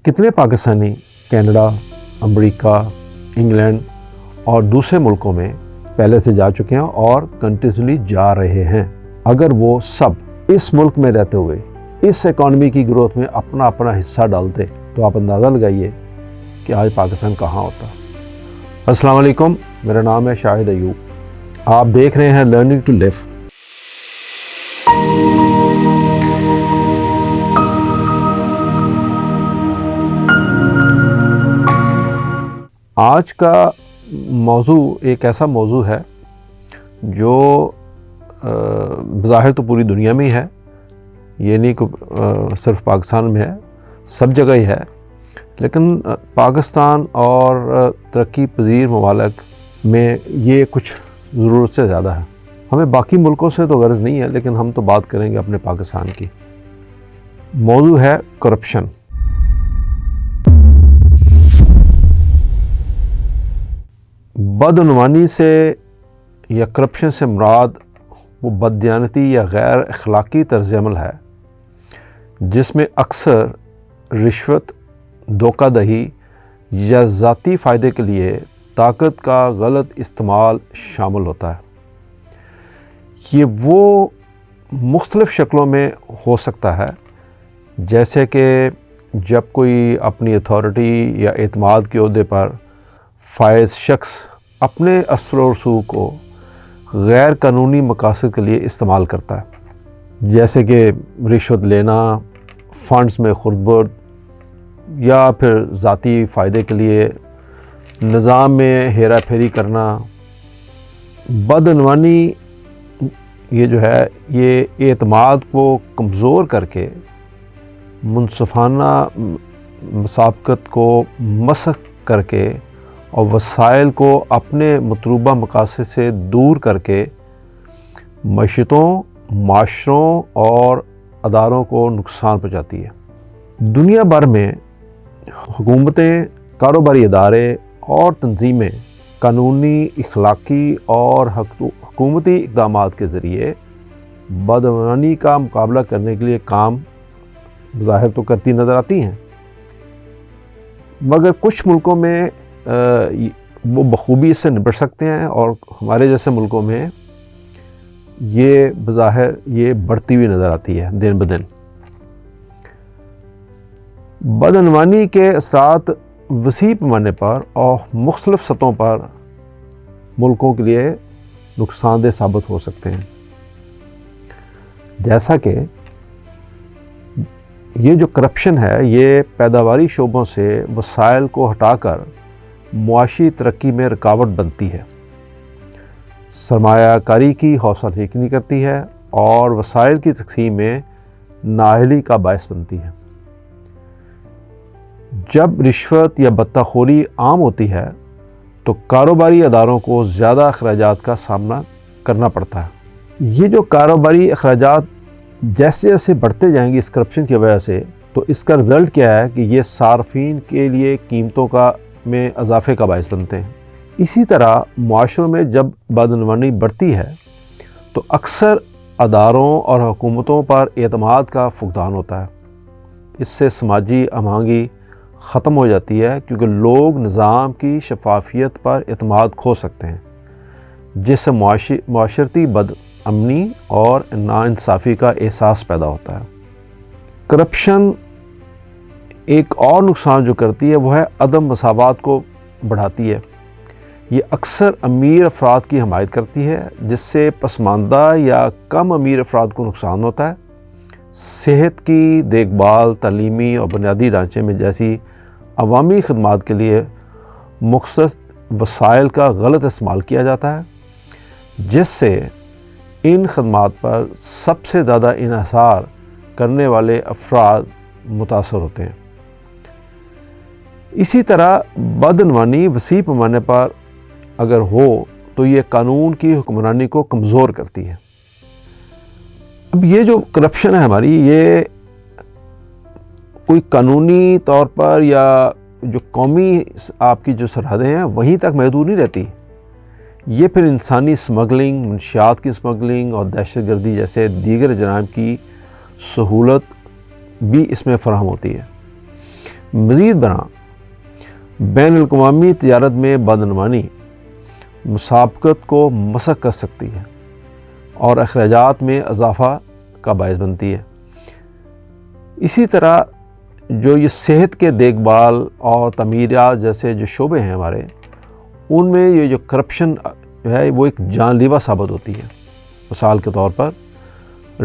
کتنے پاکستانی کینیڈا، امریکہ، انگلینڈ اور دوسرے ملکوں میں پہلے سے جا چکے ہیں اور کنٹینیوسلی جا رہے ہیں؟ اگر وہ سب اس ملک میں رہتے ہوئے اس اکانومی کی گروتھ میں اپنا اپنا حصہ ڈالتے تو آپ اندازہ لگائیے کہ آج پاکستان کہاں ہوتا۔ السلام علیکم، میرا نام ہے شاہد ایوب، آپ دیکھ رہے ہیں لرننگ ٹو لیو۔ آج کا موضوع ایک ایسا موضوع ہے جو بظاہر تو پوری دنیا میں ہی ہے، یہ نہیں کہ صرف پاکستان میں ہے، سب جگہ ہی ہے، لیکن پاکستان اور ترقی پذیر ممالک میں یہ کچھ ضرورت سے زیادہ ہے۔ ہمیں باقی ملکوں سے تو غرض نہیں ہے، لیکن ہم تو بات کریں گے اپنے پاکستان کی۔ موضوع ہے کرپشن۔ بدعنوانی سے یا کرپشن سے مراد وہ بددیانتی یا غیر اخلاقی طرز عمل ہے جس میں اکثر رشوت، دھوکہ دہی یا ذاتی فائدے کے لیے طاقت کا غلط استعمال شامل ہوتا ہے۔ یہ وہ مختلف شکلوں میں ہو سکتا ہے، جیسے کہ جب کوئی اپنی اتھارٹی یا اعتماد کے عہدے پر فائز شخص اپنے اثر و رسوخ کو غیر قانونی مقاصد کے لیے استعمال کرتا ہے، جیسے کہ رشوت لینا، فنڈز میں خردبرد، یا پھر ذاتی فائدے کے لیے نظام میں ہیرا پھیری کرنا۔ بدعنوانی یہ جو ہے یہ اعتماد کو کمزور کر کے منصفانہ مسابقت کو مسخ کر کے اور وسائل کو اپنے مطلوبہ مقاصد سے دور کر کے معیشتوں، معاشروں اور اداروں کو نقصان پہنچاتی ہے۔ دنیا بھر میں حکومتیں، کاروباری ادارے اور تنظیمیں قانونی، اخلاقی اور حکومتی اقدامات کے ذریعے بدعنوانی کا مقابلہ کرنے کے لیے کام ظاہر تو کرتی نظر آتی ہیں، مگر کچھ ملکوں میں وہ بخوبی اس سے نپٹ سکتے ہیں، اور ہمارے جیسے ملکوں میں یہ بظاہر یہ بڑھتی ہوئی نظر آتی ہے دن بدن۔ بدعنوانی کے اثرات وسیع پیمانے پر اور مختلف سطحوں پر ملکوں کے لیے نقصان دہ ثابت ہو سکتے ہیں، جیسا کہ یہ جو کرپشن ہے یہ پیداواری شعبوں سے وسائل کو ہٹا کر معاشی ترقی میں رکاوٹ بنتی ہے، سرمایہ کاری کی حوصلہ افزائی کرتی ہے اور وسائل کی تقسیم میں نااہلی کا باعث بنتی ہے۔ جب رشوت یا بتہ خوری عام ہوتی ہے تو کاروباری اداروں کو زیادہ اخراجات کا سامنا کرنا پڑتا ہے۔ یہ جو کاروباری اخراجات جیسے جیسے بڑھتے جائیں گے اس کرپشن کی وجہ سے، تو اس کا رزلٹ کیا ہے کہ یہ صارفین کے لیے قیمتوں میں اضافے کا باعث بنتے ہیں۔ اسی طرح معاشروں میں جب بدعنوانی بڑھتی ہے تو اکثر اداروں اور حکومتوں پر اعتماد کا فقدان ہوتا ہے۔ اس سے سماجی ہم آہنگی ختم ہو جاتی ہے، کیونکہ لوگ نظام کی شفافیت پر اعتماد کھو سکتے ہیں، جس سے معاشرتی بدامنی اور ناانصافی کا احساس پیدا ہوتا ہے۔ کرپشن ایک اور نقصان جو کرتی ہے وہ ہے عدم مساوات کو بڑھاتی ہے۔ یہ اکثر امیر افراد کی حمایت کرتی ہے، جس سے پسماندہ یا کم امیر افراد کو نقصان ہوتا ہے۔ صحت کی دیکھ بھال، تعلیمی اور بنیادی ڈھانچے میں جیسی عوامی خدمات کے لیے مخصص وسائل کا غلط استعمال کیا جاتا ہے، جس سے ان خدمات پر سب سے زیادہ انحصار کرنے والے افراد متاثر ہوتے ہیں۔ اسی طرح بدعنوانی وسیع پیمانے پر اگر ہو تو یہ قانون کی حکمرانی کو کمزور کرتی ہے۔ اب یہ جو کرپشن ہے ہماری، یہ کوئی قانونی طور پر یا جو قومی آپ کی جو سرحدیں ہیں وہیں تک محدود نہیں رہتی، یہ پھر انسانی اسمگلنگ، منشیات کی اسمگلنگ اور دہشت گردی جیسے دیگر جرائم کی سہولت بھی اس میں فراہم ہوتی ہے۔ مزید برآں بین الاقوامی تجارت میں بدعنوانی مسابقت کو مسخ کر سکتی ہے اور اخراجات میں اضافہ کا باعث بنتی ہے۔ اسی طرح جو یہ صحت کے دیکھ بھال اور تعمیرات جیسے جو شعبے ہیں ہمارے، ان میں یہ جو کرپشن ہے وہ ایک جان لیوا ثابت ہوتی ہے۔ مثال کے طور پر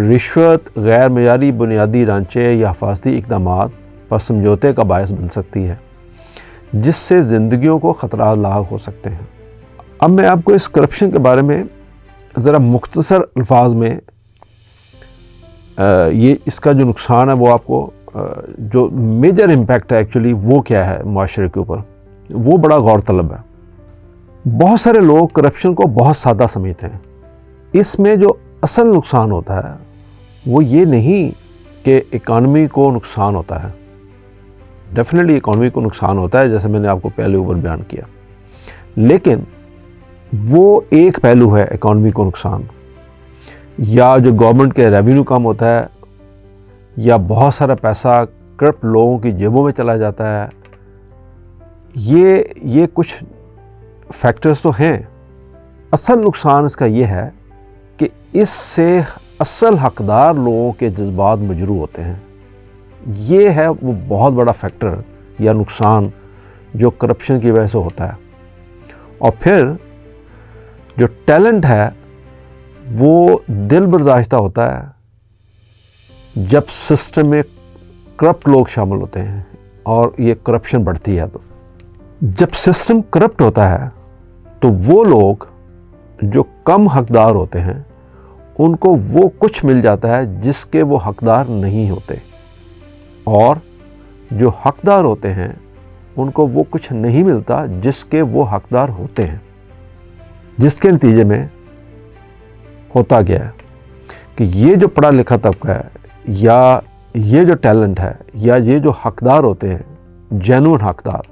رشوت غیر معیاری بنیادی ڈھانچے یا حفاظتی اقدامات پر سمجھوتے کا باعث بن سکتی ہے، جس سے زندگیوں کو خطرات لاحق ہو سکتے ہیں۔ اب میں آپ کو اس کرپشن کے بارے میں ذرا مختصر الفاظ میں یہ اس کا جو نقصان ہے وہ آپ کو جو میجر امپیکٹ ہے ایکچولی وہ کیا ہے معاشرے کے اوپر، وہ بڑا غور طلب ہے۔ بہت سارے لوگ کرپشن کو بہت سادہ سمجھتے ہیں۔ اس میں جو اصل نقصان ہوتا ہے وہ یہ نہیں کہ اکانومی کو نقصان ہوتا ہے، ڈیفینیٹلی اکانومی کو نقصان ہوتا ہے جیسے میں نے آپ کو پہلے اوپر بیان کیا، لیکن وہ ایک پہلو ہے اکانومی کو نقصان، یا جو گورنمنٹ کے ریونیو کم ہوتا ہے، یا بہت سارا پیسہ کرپٹ لوگوں کی جیبوں میں چلا جاتا ہے۔ یہ کچھ فیکٹرز تو ہیں۔ اصل نقصان اس کا یہ ہے کہ اس سے اصل حقدار لوگوں کے جذبات مجروح ہوتے ہیں۔ یہ ہے وہ بہت بڑا فیکٹر یا نقصان جو کرپشن کی وجہ سے ہوتا ہے۔ اور پھر جو ٹیلنٹ ہے وہ دل برداشتہ ہوتا ہے جب سسٹم میں کرپٹ لوگ شامل ہوتے ہیں اور یہ کرپشن بڑھتی ہے۔ تو جب سسٹم کرپٹ ہوتا ہے تو وہ لوگ جو کم حقدار ہوتے ہیں ان کو وہ کچھ مل جاتا ہے جس کے وہ حقدار نہیں ہوتے، اور جو حقدار ہوتے ہیں ان کو وہ کچھ نہیں ملتا جس کے وہ حقدار ہوتے ہیں، جس کے نتیجے میں ہوتا گیا ہے کہ یہ جو پڑھا لکھا طبقہ ہے یا یہ جو ٹیلنٹ ہے یا یہ جو حقدار ہوتے ہیں جینوئن حقدار،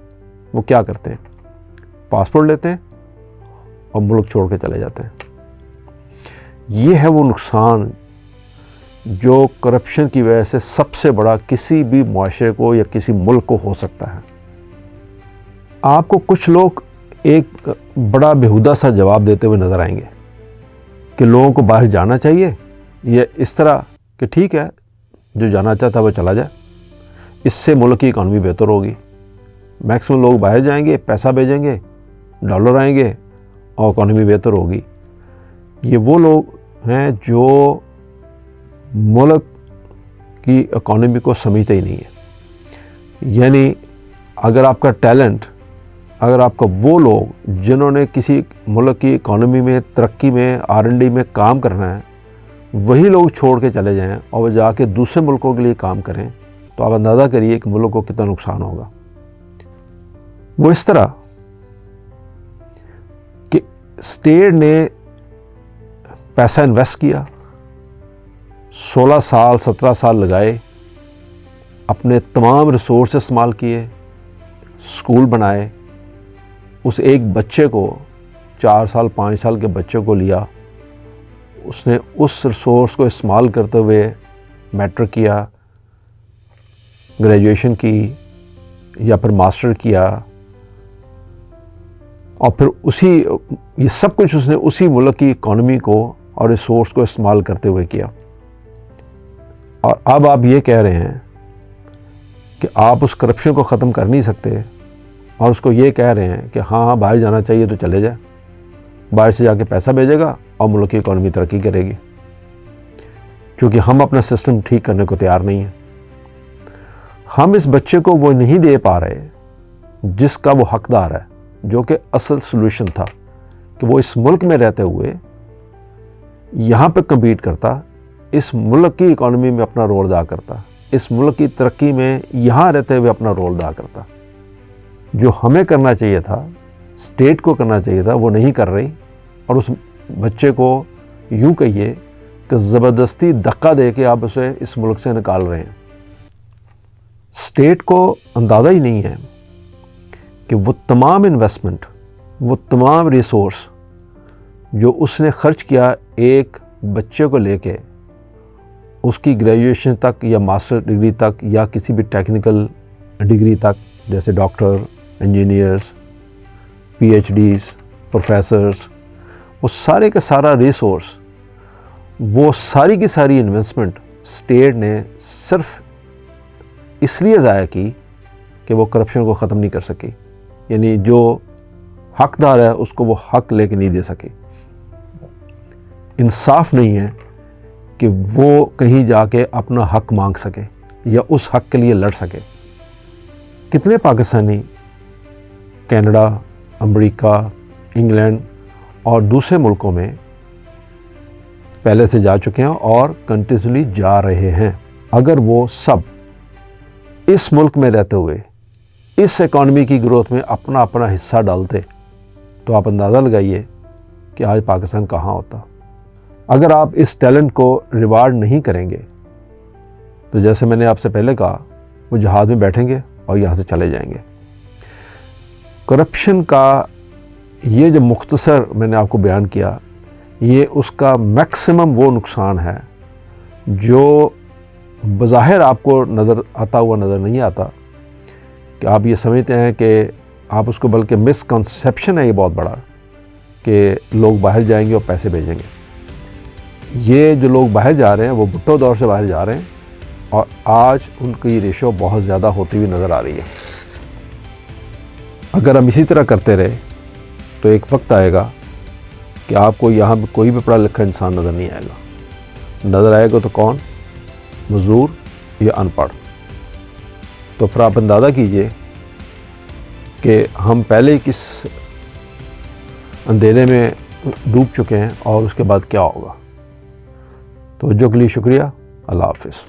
وہ کیا کرتے ہیں؟ پاسپورٹ لیتے ہیں اور ملک چھوڑ کے چلے جاتے ہیں۔ یہ ہے وہ نقصان جو کرپشن کی وجہ سے سب سے بڑا کسی بھی معاشرے کو یا کسی ملک کو ہو سکتا ہے۔ آپ کو کچھ لوگ ایک بڑا بیہودہ سا جواب دیتے ہوئے نظر آئیں گے کہ لوگوں کو باہر جانا چاہیے، یا اس طرح کہ ٹھیک ہے جو جانا چاہتا ہے وہ چلا جائے، اس سے ملک کی اکانومی بہتر ہوگی، میکسیمم لوگ باہر جائیں گے، پیسہ بھیجیں گے، ڈالر آئیں گے اور اکانومی بہتر ہوگی۔ یہ وہ لوگ ہیں جو ملک کی اکانومی کو سمجھتے ہی نہیں ہیں۔ یعنی اگر آپ کا ٹیلنٹ، اگر آپ کا وہ لوگ جنہوں نے کسی ملک کی اکانومی میں ترقی میں R&D میں کام کرنا ہے، وہی لوگ چھوڑ کے چلے جائیں اور وہ جا کے دوسرے ملکوں کے لیے کام کریں، تو آپ اندازہ کریے کہ ملک کو کتنا نقصان ہوگا۔ وہ اس طرح کہ اسٹیٹ نے پیسہ انویسٹ کیا، 16 سال 17 سال لگائے، اپنے تمام ریسورس استعمال کیے، اسکول بنائے، اس ایک بچے کو 4 سال 5 سال کے بچے کو لیا، اس نے اس ریسورس کو استعمال کرتے ہوئے میٹرک کیا، گریجویشن کی یا پھر ماسٹر کیا، اور پھر یہ سب کچھ اس نے اسی ملک کی اکانومی کو اور ریسورس کو استعمال کرتے ہوئے کیا۔ اور اب آپ یہ کہہ رہے ہیں کہ آپ اس کرپشن کو ختم کر نہیں سکتے، اور اس کو یہ کہہ رہے ہیں کہ ہاں باہر جانا چاہیے تو چلے جائے، باہر سے جا کے پیسہ بھیجے گا اور ملک کی اکانومی ترقی کرے گی، کیونکہ ہم اپنا سسٹم ٹھیک کرنے کو تیار نہیں ہیں۔ ہم اس بچے کو وہ نہیں دے پا رہے جس کا وہ حقدار ہے، جو کہ اصل سلوشن تھا کہ وہ اس ملک میں رہتے ہوئے یہاں پہ کمپیٹ کرتا، اس ملک کی اکانومی میں اپنا رول ادا کرتا، اس ملک کی ترقی میں یہاں رہتے ہوئے اپنا رول ادا کرتا۔ جو ہمیں کرنا چاہیے تھا، اسٹیٹ کو کرنا چاہیے تھا، وہ نہیں کر رہی، اور اس بچے کو یوں کہیے کہ زبردستی دھکا دے کے آپ اسے اس ملک سے نکال رہے ہیں۔ اسٹیٹ کو اندازہ ہی نہیں ہے کہ وہ تمام انویسٹمنٹ، وہ تمام ریسورس جو اس نے خرچ کیا ایک بچے کو لے کے اس کی گریجویشن تک یا ماسٹر ڈگری تک یا کسی بھی ٹیکنیکل ڈگری تک، جیسے doctor, engineers, P H Ds, professors, وہ سارے کا سارا ریسورس، وہ ساری کی ساری انویسٹمنٹ اسٹیٹ نے صرف اس لیے ضائع کی کہ وہ کرپشن کو ختم نہیں کر سکی، یعنی جو حقدار ہے اس کو وہ حق لے کے نہیں دے سکی۔ انصاف نہیں ہے کہ وہ کہیں جا کے اپنا حق مانگ سکے یا اس حق کے لیے لڑ سکے۔ کتنے پاکستانی کینیڈا، امریکہ، انگلینڈ اور دوسرے ملکوں میں پہلے سے جا چکے ہیں اور کنٹینیوسلی جا رہے ہیں۔ اگر وہ سب اس ملک میں رہتے ہوئے اس اکانومی کی گروتھ میں اپنا اپنا حصہ ڈالتے تو آپ اندازہ لگائیے کہ آج پاکستان کہاں ہوتا۔ اگر آپ اس ٹیلنٹ کو ریوارڈ نہیں کریں گے تو جیسے میں نے آپ سے پہلے کہا، وہ جہاز میں بیٹھیں گے اور یہاں سے چلے جائیں گے۔ کرپشن کا یہ جو مختصر میں نے آپ کو بیان کیا، یہ اس کا میکسیمم وہ نقصان ہے جو بظاہر آپ کو نظر آتا ہوا نظر نہیں آتا، کہ آپ یہ سمجھتے ہیں کہ آپ اس کو، بلکہ مس کنسیپشن ہے یہ بہت بڑا، کہ لوگ باہر جائیں گے اور پیسے بھیجیں گے۔ یہ جو لوگ باہر جا رہے ہیں وہ بھٹو دور سے باہر جا رہے ہیں اور آج ان کی ریشو بہت زیادہ ہوتی ہوئی نظر آ رہی ہے۔ اگر ہم اسی طرح کرتے رہے تو ایک وقت آئے گا کہ آپ کو یہاں کوئی بھی پڑھا لکھا انسان نظر نہیں آئے گا۔ نظر آئے گا تو کون؟ مزدور یا ان پڑھ۔ تو پھر آپ اندازہ کیجئے کہ ہم پہلے کس اندھیرے میں ڈوب چکے ہیں اور اس کے بعد کیا ہوگا۔ توجہ کے لیے شکریہ۔ اللہ حافظ۔